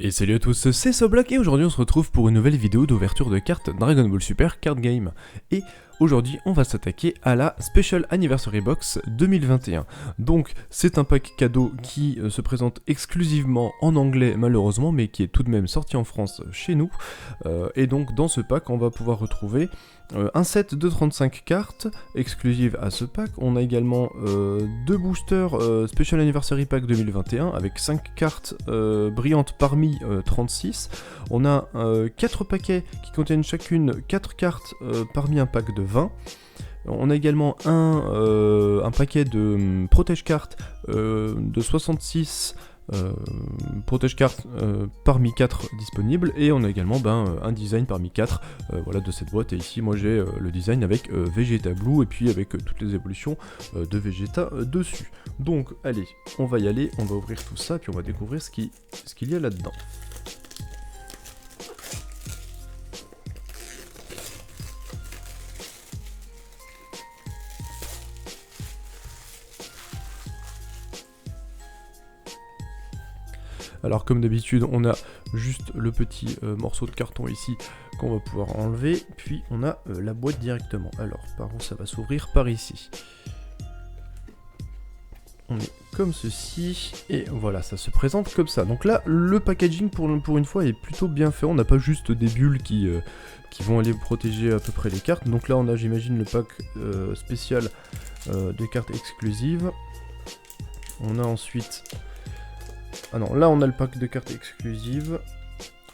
Et salut à tous, c'est Soblack et aujourd'hui on se retrouve pour une nouvelle vidéo d'ouverture de cartes Dragon Ball Super Card Game. Et aujourd'hui on va s'attaquer à la Special Anniversary Box 2021. Donc c'est un pack cadeau qui se présente exclusivement en anglais malheureusement, mais qui est tout de même sorti en France chez nous. Et donc dans ce pack on va pouvoir retrouver un set de 35 cartes exclusives à ce pack. On a également deux boosters Special Anniversary Pack 2021 avec 5 cartes brillantes parmi 36. On a 4 paquets qui contiennent chacune 4 cartes parmi un pack de 20. On a également un paquet de protège cartes de 66 protège cartes parmi 4 disponibles, et on a également un design parmi 4 voilà, de cette boîte. Et ici moi j'ai le design avec Vegeta Blue et puis avec toutes les évolutions de Vegeta dessus. Donc allez, on va y aller, on va ouvrir tout ça puis on va découvrir ce qu'il y a là-dedans. Alors comme d'habitude on a juste le petit morceau de carton ici qu'on va pouvoir enlever, puis on a la boîte directement. Alors par où ça va s'ouvrir? Par ici. On est comme ceci, et voilà, ça se présente comme ça. Donc là, le packaging pour une fois est plutôt bien fait, on n'a pas juste des bulles qui vont aller protéger à peu près les cartes. Donc là on a, j'imagine, le pack spécial de cartes exclusives. On a ensuite... Ah non, là on a le pack de cartes exclusives.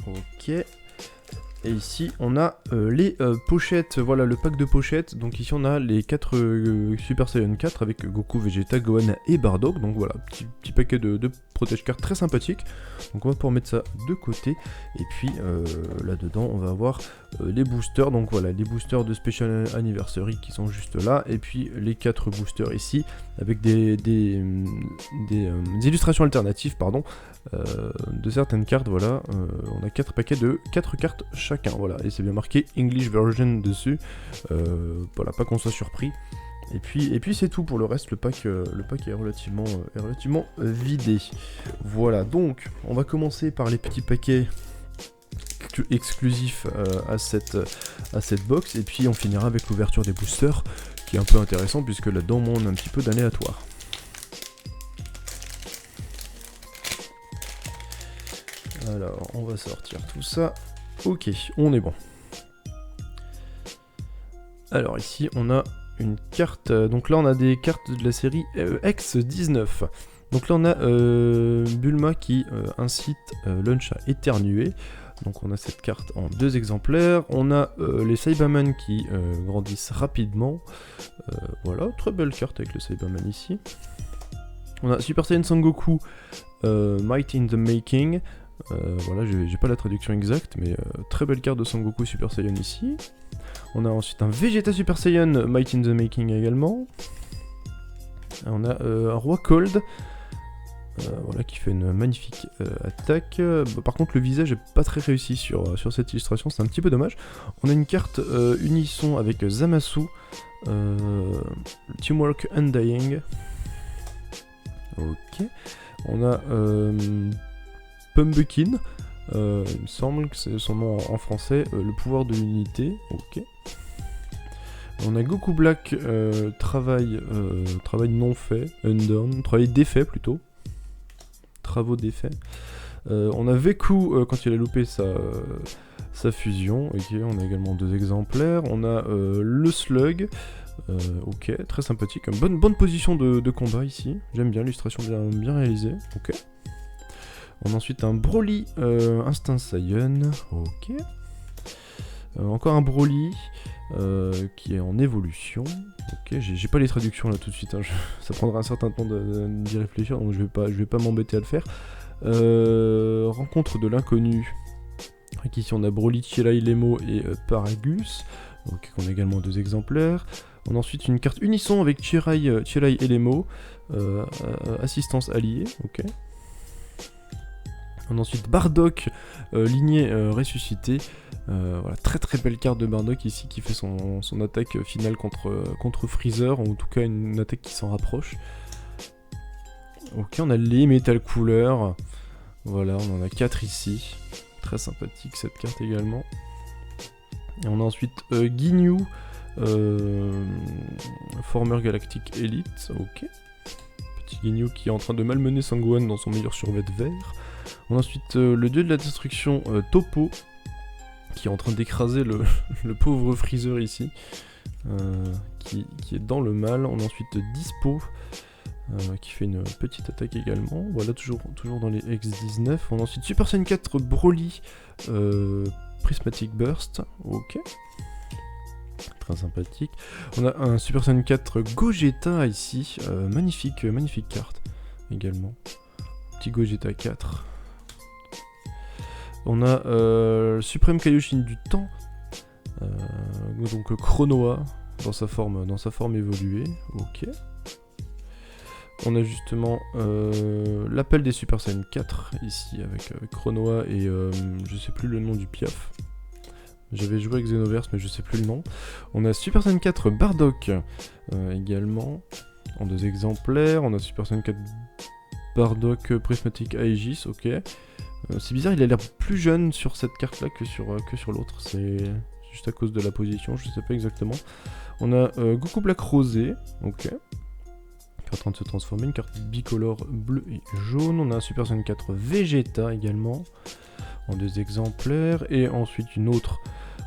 Ok. Et ici on a les pochettes, voilà le pack de pochettes. Donc ici on a les 4 Super Saiyan 4 avec Goku, Vegeta, Gohan et Bardock. Donc voilà, petit paquet de protège cartes très sympathique. Donc on va pouvoir mettre ça de côté. Et puis là dedans on va avoir les boosters. Donc voilà, les boosters de Special Anniversary qui sont juste là. Et puis les 4 boosters ici avec des illustrations alternatives, pardon, de certaines cartes. Voilà, on a 4 paquets de 4 cartes chacun, voilà, et c'est bien marqué English version dessus, voilà, pas qu'on soit surpris. Et puis c'est tout pour le reste. Le pack est relativement vidé. Voilà, donc on va commencer par les petits paquets exclusifs à cette box, et puis on finira avec l'ouverture des boosters qui est un peu intéressant puisque là-dedans on a un petit peu d'aléatoire. Alors on va sortir tout ça. Ok, on est bon. Alors ici on a une carte, donc là on a des cartes de la série X19. Donc là on a Bulma qui incite Lunch à éternuer. Donc on a cette carte en 2 exemplaires. On a les Saibaman qui grandissent rapidement. Voilà, très belle carte avec le Saibaman ici. On a Super Saiyan Son Goku, Might in the Making. Voilà, j'ai pas la traduction exacte, mais très belle carte de Son Goku Super Saiyan ici. On a ensuite un Vegeta Super Saiyan Might in the Making également. On a un Roi Cold, voilà, qui fait une magnifique attaque. Par contre le visage est pas très réussi sur cette illustration, c'est un petit peu dommage. On a une carte Unisson avec Zamasu, Teamwork Undying. Ok. On a Pumpkin, il me semble que c'est son nom en français, le pouvoir de l'unité, ok. On a Goku Black, travail non fait, undone, travail défait plutôt, travaux défaits. On a Veku quand il a loupé sa fusion, ok, on a également 2 exemplaires. On a le Slug, ok, très sympathique, une bonne position de combat ici, j'aime bien l'illustration bien réalisée, ok. On a ensuite un Broly Instinct Saiyan, ok. Encore un Broly qui est en évolution, ok. J'ai pas les traductions là tout de suite, hein. Ça prendra un certain temps d'y réfléchir, donc je vais pas m'embêter à le faire. Rencontre de l'inconnu, ici on a Broly, Chirai, Lemo et Paragus, ok, on a également 2 exemplaires. On a ensuite une carte Unisson avec Chirai et Lemo, assistance alliée, ok. On a ensuite Bardock, lignée ressuscitée. Voilà, très belle carte de Bardock ici qui fait son attaque finale contre Freezer, ou en tout cas une attaque qui s'en rapproche. Ok, on a les Metal Couleurs. Voilà, on en a 4 ici. Très sympathique cette carte également. Et on a ensuite Ginyu, Former Galactic Elite, ok. Petit Ginyu qui est en train de malmener Sangohan dans son meilleur survêt vert. On a ensuite le dieu de la destruction Toppo, qui est en train d'écraser le pauvre Freezer ici, qui est dans le mal. On a ensuite Dispo, qui fait une petite attaque également. Voilà, toujours dans les X19. On a ensuite Super Saiyan 4 Broly, Prismatic Burst, ok. Très sympathique. On a un Super Saiyan 4 Gogeta ici, magnifique carte également. Petit Gogeta 4. On a Supreme Kaioshin du temps, donc Chronoa dans sa forme évoluée, ok. On a justement l'appel des Super Saiyan 4 ici avec Chronoa et je sais plus le nom du piaf. J'avais joué avec Xenoverse mais je sais plus le nom. On a Super Saiyan 4 Bardock également en 2 exemplaires. On a Super Saiyan 4 Bardock Prismatic Aegis, ok. C'est bizarre, il a l'air plus jeune sur cette carte là que sur l'autre. C'est juste à cause de la position, je sais pas exactement. On a Goku Black Rosé, ok. Qui est en train de se transformer, une carte bicolore bleu et jaune. On a un Super Saiyan 4 Vegeta également, en 2 exemplaires. Et ensuite une autre.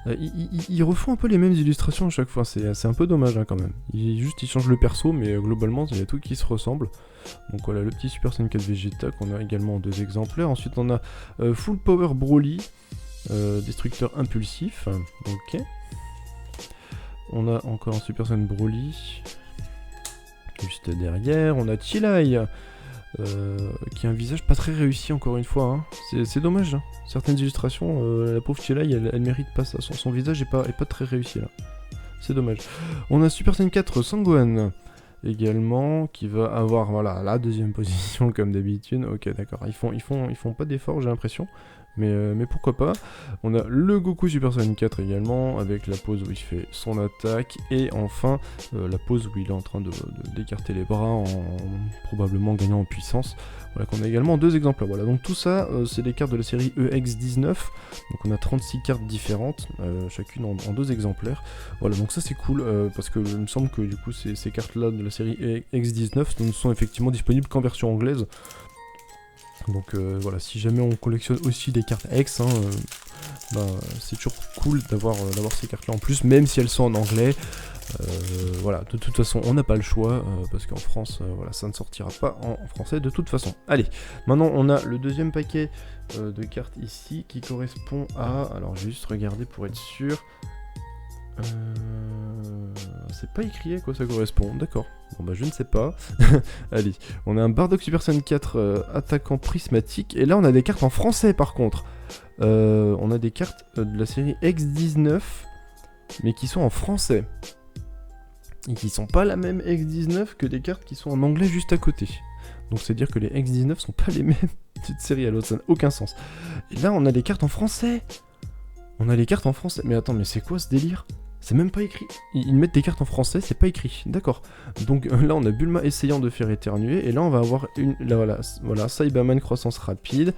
Ils refont un peu les mêmes illustrations à chaque fois, c'est un peu dommage hein, quand même. Ils changent le perso, mais globalement il y a tout qui se ressemble. Donc voilà, le petit Super Saiyan 4 Vegeta qu'on a également en 2 exemplaires. Ensuite on a Full Power Broly, Destructeur Impulsif, ok. On a encore un Super Saiyan Broly. Juste derrière, on a Chilai, qui a un visage pas très réussi encore une fois. Hein. C'est dommage. Hein. Certaines illustrations, la pauvre Chilai, elle mérite pas ça. Son visage est pas très réussi là. C'est dommage. On a Super Saiyan 4 Sangohan également, qui va avoir voilà la 2ème position comme d'habitude. Ok, d'accord. Ils font pas d'efforts, j'ai l'impression. Mais pourquoi pas. On a le Goku Super Saiyan 4 également, avec la pose où il fait son attaque, et enfin la pose où il est en train d'écarter les bras en probablement gagnant en puissance. Voilà, qu'on a également en 2 exemplaires. Voilà, donc tout ça, c'est les cartes de la série EX19. Donc on a 36 cartes différentes, chacune en 2 exemplaires. Voilà, donc ça c'est cool, parce que il me semble que du coup ces cartes-là de la série EX19 ne sont effectivement disponibles qu'en version anglaise. Donc voilà, si jamais on collectionne aussi des cartes X, hein, c'est toujours cool d'avoir ces cartes là en plus, même si elles sont en anglais. Voilà, de toute façon on n'a pas le choix, parce qu'en France, voilà, ça ne sortira pas en français de toute façon. Allez, maintenant on a le 2e paquet de cartes ici qui correspond à... Alors je vais juste regarder pour être sûr. C'est pas écrit à quoi ça correspond, d'accord. Bon bah je ne sais pas. Allez, on a un Bardock Super Saiyan 4 attaquant prismatique. Et là on a des cartes en français par contre. On a des cartes de la série X19, mais qui sont en français. Et qui sont pas la même X19 que des cartes qui sont en anglais juste à côté. Donc c'est dire que les X19 sont pas les mêmes d'une série à l'autre, ça n'a aucun sens. Et là on a des cartes en français. On a les cartes en français. Mais attends, mais c'est quoi ce délire ? C'est même pas écrit. Ils mettent des cartes en français, c'est pas écrit. D'accord. Donc là, on a Bulma essayant de faire éternuer. Et là, on va avoir une... Là, voilà, Saibaman croissance rapide.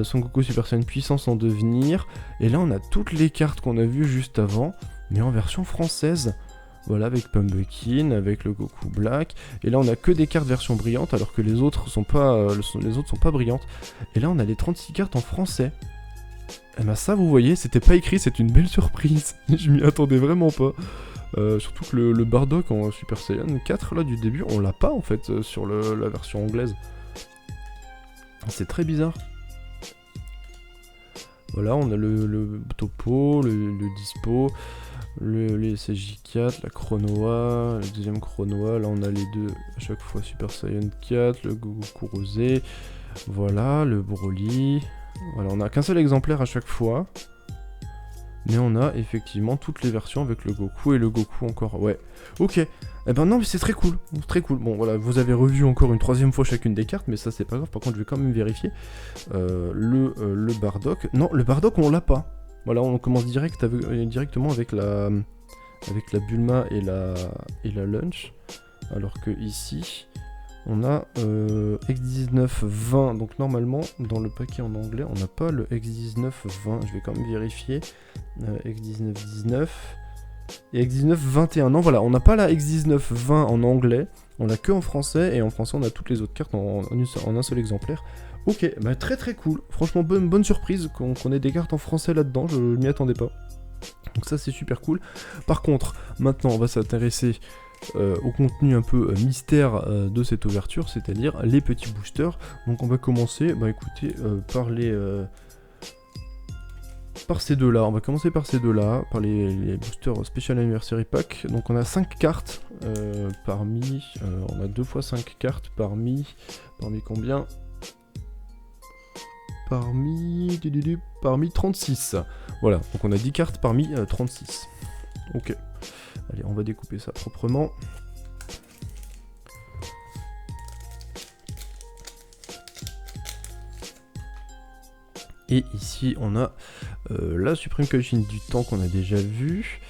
Son Goku Super Saiyan puissance en devenir. Et là, on a toutes les cartes qu'on a vues juste avant, mais en version française. Voilà, avec Pumpkin, avec le Goku Black. Et là, on a que des cartes version brillante, alors que les autres sont pas brillantes. Et là, on a les 36 cartes en français. Et bah ça vous voyez, c'était pas écrit, c'est une belle surprise. Je m'y attendais vraiment pas. Surtout que le Bardock en Super Saiyan 4 là du début, on l'a pas en fait sur la version anglaise. C'est très bizarre. Voilà, on a le Toppo, le Dispo, les SJ4, la Chronoa, le 2ème Chronoa. Là on a les 2 à chaque fois Super Saiyan 4, le Goku Rosé. Voilà, le Broly. Voilà, on n'a qu'un seul exemplaire à chaque fois. Mais on a effectivement toutes les versions avec le Goku et le Goku encore. Ouais, ok. Eh ben non, mais c'est très cool. Très cool. Bon, voilà, vous avez revu encore une 3ème fois chacune des cartes, mais ça c'est pas grave. Par contre, je vais quand même vérifier. Le Bardock. Non, le Bardock, on l'a pas. Voilà, on commence directement avec la Bulma et la Lunch. Alors que ici, On a X19-20, donc normalement dans le paquet en anglais on n'a pas le X19-20, je vais quand même vérifier. X19-19 et X19-21, non voilà, on n'a pas la X19-20 en anglais, on l'a que en français, et en français on a toutes les autres cartes en un seul exemplaire. Ok, bah très très cool, franchement bonne surprise qu'on ait des cartes en français là-dedans, je m'y attendais pas. Donc ça c'est super cool. Par contre, maintenant on va s'intéresser au contenu un peu mystère de cette ouverture, c'est-à-dire les petits boosters. Donc on va commencer, bah écoutez, par ces deux-là. On va commencer par ces deux-là, par les boosters Special Anniversary Pack. Donc on a 5 cartes parmi... on a 2 fois 5 cartes parmi combien? Parmi 36. Voilà, donc on a 10 cartes parmi 36. Ok. Allez, on va découper ça proprement. Et ici, on a la Supreme Collection du temps qu'on a déjà vu.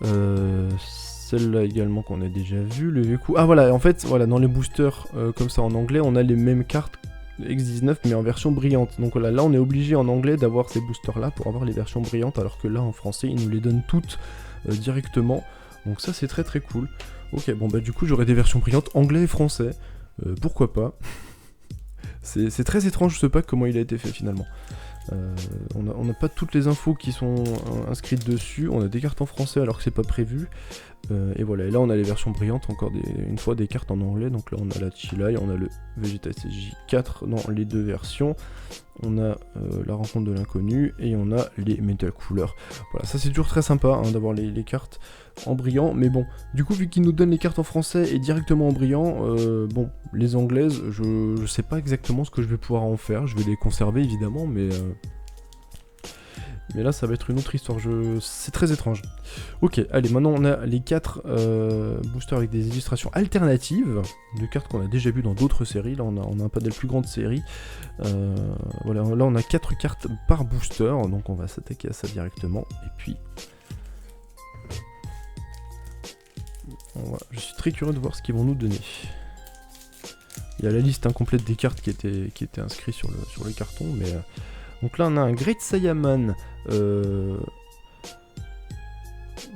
Celle-là également qu'on a déjà vu. Le Veku. Ah voilà, en fait, voilà, dans les boosters comme ça en anglais, on a les mêmes cartes X19 mais en version brillante. Donc voilà, là on est obligé en anglais d'avoir ces boosters là pour avoir les versions brillantes, alors que là en français ils nous les donnent toutes directement. Donc ça c'est très très cool. Ok, bon bah du coup j'aurai des versions brillantes anglais et français. Pourquoi pas. C'est très étrange ce pack, comment il a été fait finalement. On n'a pas toutes les infos qui sont inscrites dessus. On a des cartes en français alors que c'est pas prévu. Et voilà, et là on a les versions brillantes, encore une fois des cartes en anglais. Donc là on a la Chilai, on a le Vegeta SSJ4 dans les deux versions. On a la rencontre de l'inconnu et on a les Metal Coolers. Voilà, ça c'est toujours très sympa hein, d'avoir les cartes en brillant. Mais bon, du coup vu qu'ils nous donnent les cartes en français et directement en brillant, bon, les anglaises, je sais pas exactement ce que je vais pouvoir en faire. Je vais les conserver évidemment, mais là ça va être une autre histoire, c'est très étrange. Ok, allez, maintenant on a les 4 boosters avec des illustrations alternatives, de cartes qu'on a déjà vues dans d'autres séries. Là on a un pas des plus grandes séries. Voilà, là on a 4 cartes par booster, donc on va s'attaquer à ça directement. Et puis, je suis très curieux de voir ce qu'ils vont nous donner. Il y a la liste incomplète des cartes qui était inscrite sur le carton, mais... Donc là on a un Great Saiyaman de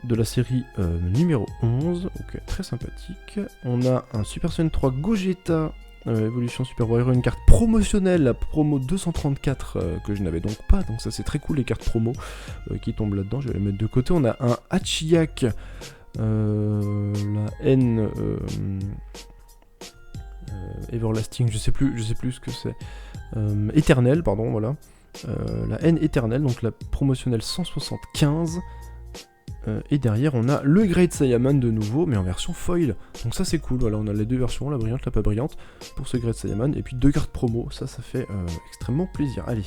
la série numéro 11, ok, très sympathique. On a un Super Saiyan 3 Gogeta Evolution Super Warrior, une carte promotionnelle, la promo 234 que je n'avais donc pas, donc ça c'est très cool les cartes promo qui tombent là-dedans, je vais les mettre de côté. On a un Hachiyak, la N... Everlasting, je sais plus ce que c'est. Éternel, pardon, voilà. La haine éternelle, donc la promotionnelle 175. Et derrière, on a le Great Saiyaman de nouveau, mais en version foil. Donc ça, c'est cool. Voilà, on a les deux versions, la brillante, la pas brillante, pour ce Great Saiyaman. Et puis 2 cartes promo, ça fait extrêmement plaisir. Allez,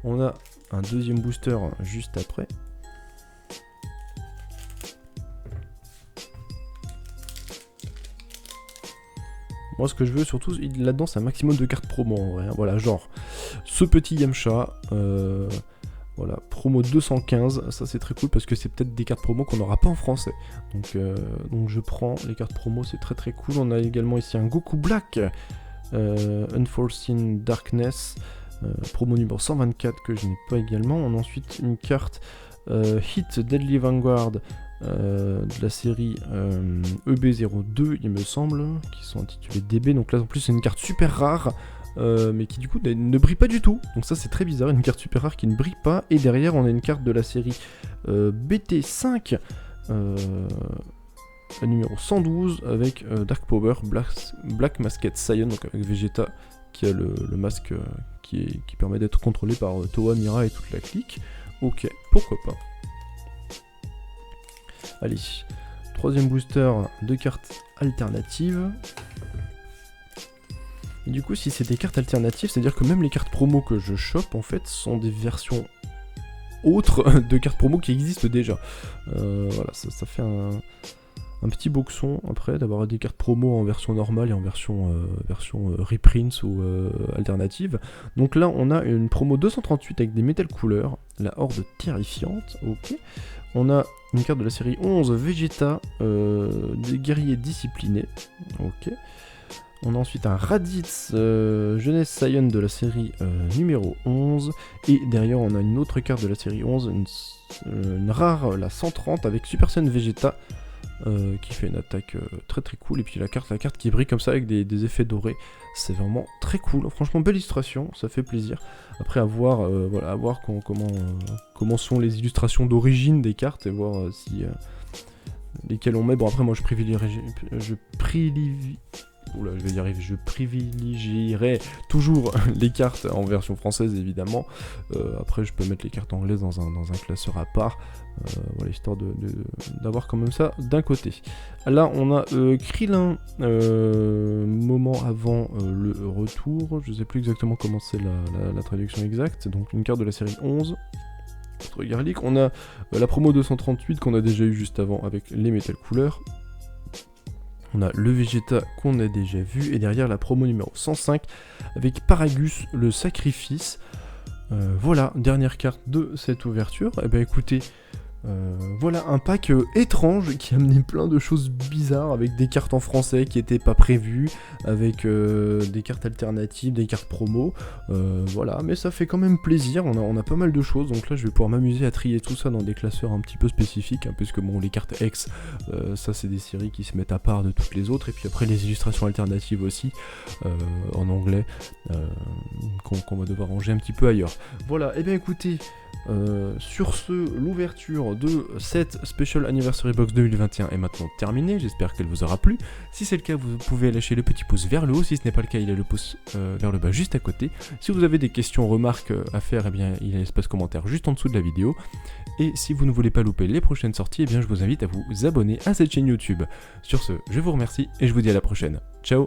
on a un deuxième booster juste après. Moi, ce que je veux surtout là-dedans, c'est un maximum de cartes promo en vrai. Hein. Voilà, genre ce petit Yamcha, voilà, promo 215. Ça, c'est très cool parce que c'est peut-être des cartes promo qu'on n'aura pas en français. Donc je prends les cartes promo, c'est très très cool. On a également ici un Goku Black, Unforeseen Darkness, promo numéro 124 que je n'ai pas également. On a ensuite une carte Hit Deadly Vanguard. De la série EB02 il me semble, qui sont intitulés DB, donc là en plus c'est une carte super rare mais qui du coup ne brille pas du tout, donc ça c'est très bizarre, une carte super rare qui ne brille pas. Et derrière on a une carte de la série BT5 numéro 112 avec Dark Power Black Masked Saiyan, donc avec Vegeta qui a le masque qui permet d'être contrôlé par Towa, Mira et toute la clique. Ok, pourquoi pas. Allez, troisième booster de cartes alternatives. Et du coup, si c'est des cartes alternatives, c'est-à-dire que même les cartes promo que je chope, en fait, sont des versions autres de cartes promo qui existent déjà. Voilà, ça fait un petit boxon après d'avoir des cartes promo en version normale et en version reprint ou alternative. Donc là, on a une promo 238 avec des Metal Coolers, la Horde terrifiante, ok. On a une carte de la série 11, Vegeta, des guerriers disciplinés, ok. On a ensuite un Raditz Jeunesse Saiyan de la série numéro 11. Et derrière, on a une autre carte de la série 11, une rare, la 130 avec Super Saiyan Vegeta. Qui fait une attaque très très cool, et puis la carte qui brille comme ça avec des effets dorés, c'est vraiment très cool, franchement belle illustration, ça fait plaisir. Après à voir, voilà, à voir comment sont les illustrations d'origine des cartes, et voir si lesquelles on met. Bon après moi je privilégierai toujours les cartes en version française évidemment. Après je peux mettre les cartes anglaises dans un classeur à part, voilà, histoire d'avoir quand même ça d'un côté. Là on a Krillin, moment avant le retour, je sais plus exactement comment c'est la traduction exacte, c'est donc une carte de la série 11. Garlic, on a la promo 238 qu'on a déjà eu juste avant avec les métal couleurs. On a le Vegeta qu'on a déjà vu, et derrière la promo numéro 105 avec Paragus, le sacrifice. Voilà, dernière carte de cette ouverture. Et ben écoutez, voilà un pack étrange qui a amené plein de choses bizarres, avec des cartes en français qui n'étaient pas prévues, avec des cartes alternatives, des cartes promo, voilà, mais ça fait quand même plaisir, on a pas mal de choses, donc là je vais pouvoir m'amuser à trier tout ça dans des classeurs un petit peu spécifiques, hein, puisque bon, les cartes X, ça c'est des séries qui se mettent à part de toutes les autres, et puis après les illustrations alternatives aussi, en anglais, qu'on va devoir ranger un petit peu ailleurs. Voilà, et bien écoutez, sur ce, l'ouverture de cette Special Anniversary Box 2021 est maintenant terminée, j'espère qu'elle vous aura plu. Si c'est le cas, vous pouvez lâcher le petit pouce vers le haut, si ce n'est pas le cas, il y a le pouce vers le bas juste à côté. Si vous avez des questions, remarques à faire, eh bien, il y a l'espace commentaire juste en dessous de la vidéo. Et si vous ne voulez pas louper les prochaines sorties, eh bien, je vous invite à vous abonner à cette chaîne YouTube. Sur ce, je vous remercie et je vous dis à la prochaine. Ciao!